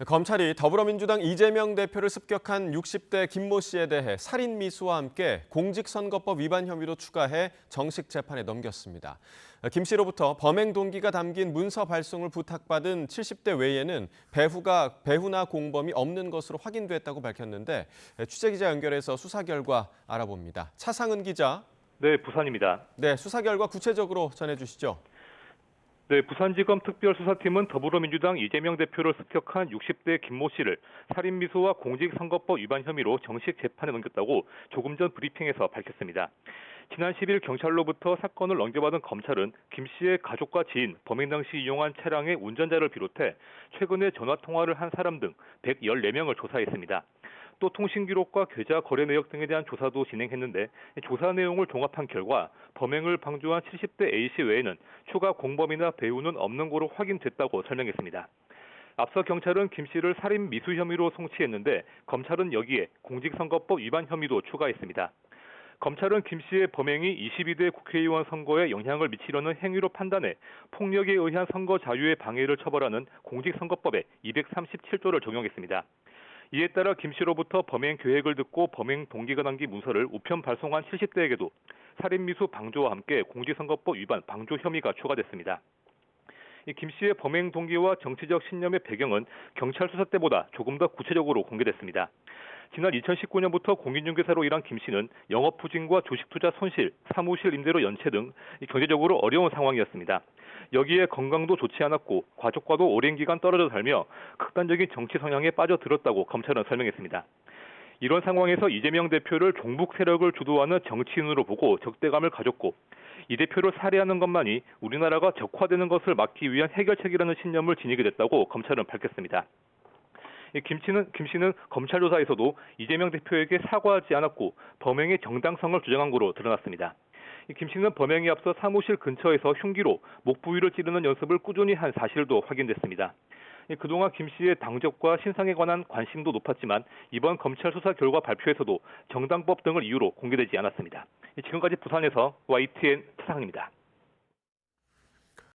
검찰이 더불어민주당 이재명 대표를 습격한 60대 김모 씨에 대해 살인미수와 함께 공직선거법 위반 혐의로 추가해 정식 재판에 넘겼습니다. 김 씨로부터 범행 동기가 담긴 문서 발송을 부탁받은 70대 외에는 배후나 공범이 없는 것으로 확인됐다고 밝혔는데 취재기자 연결해서 수사 결과 알아봅니다. 차상은 기자. 네, 부산입니다. 네, 수사 결과 구체적으로 전해주시죠. 네, 부산지검 특별수사팀은 더불어민주당 이재명 대표를 습격한 60대 김모 씨를 살인미수와 공직선거법 위반 혐의로 정식 재판에 넘겼다고 조금 전 브리핑에서 밝혔습니다. 지난 10일 경찰로부터 사건을 넘겨받은 검찰은 김 씨의 가족과 지인, 범행 당시 이용한 차량의 운전자를 비롯해 최근에 전화통화를 한 사람 등 114명을 조사했습니다. 또 통신 기록과 계좌 거래 내역 등에 대한 조사도 진행했는데 조사 내용을 종합한 결과 범행을 방조한 70대 A씨 외에는 추가 공범이나 배후는 없는 거로 확인됐다고 설명했습니다. 앞서 경찰은 김 씨를 살인 미수 혐의로 송치했는데 검찰은 여기에 공직선거법 위반 혐의도 추가했습니다. 검찰은 김 씨의 범행이 22대 국회의원 선거에 영향을 미치려는 행위로 판단해 폭력에 의한 선거 자유의 방해를 처벌하는 공직선거법에 237조를 적용했습니다. 이에 따라 김 씨로부터 범행 계획을 듣고 범행 동기가 담긴 문서를 우편 발송한 70대에게도 살인미수 방조와 함께 공직선거법 위반 방조 혐의가 추가됐습니다. 김 씨의 범행 동기와 정치적 신념의 배경은 경찰 수사 때보다 조금 더 구체적으로 공개됐습니다. 지난 2019년부터 공인중개사로 일한 김 씨는 영업부진과 주식투자 손실, 사무실 임대료 연체 등 경제적으로 어려운 상황이었습니다. 여기에 건강도 좋지 않았고 가족과도 오랜 기간 떨어져 살며 극단적인 정치 성향에 빠져들었다고 검찰은 설명했습니다. 이런 상황에서 이재명 대표를 종북 세력을 주도하는 정치인으로 보고 적대감을 가졌고 이 대표를 살해하는 것만이 우리나라가 적화되는 것을 막기 위한 해결책이라는 신념을 지니게 됐다고 검찰은 밝혔습니다. 김 씨는 검찰 조사에서도 이재명 대표에게 사과하지 않았고 범행의 정당성을 주장한 것으로 드러났습니다. 김 씨는 범행에 앞서 사무실 근처에서 흉기로 목 부위를 찌르는 연습을 꾸준히 한 사실도 확인됐습니다. 그동안 김 씨의 당적과 신상에 관한 관심도 높았지만 이번 검찰 수사 결과 발표에서도 정당법 등을 이유로 공개되지 않았습니다. 지금까지 부산에서 YTN 차상입니다.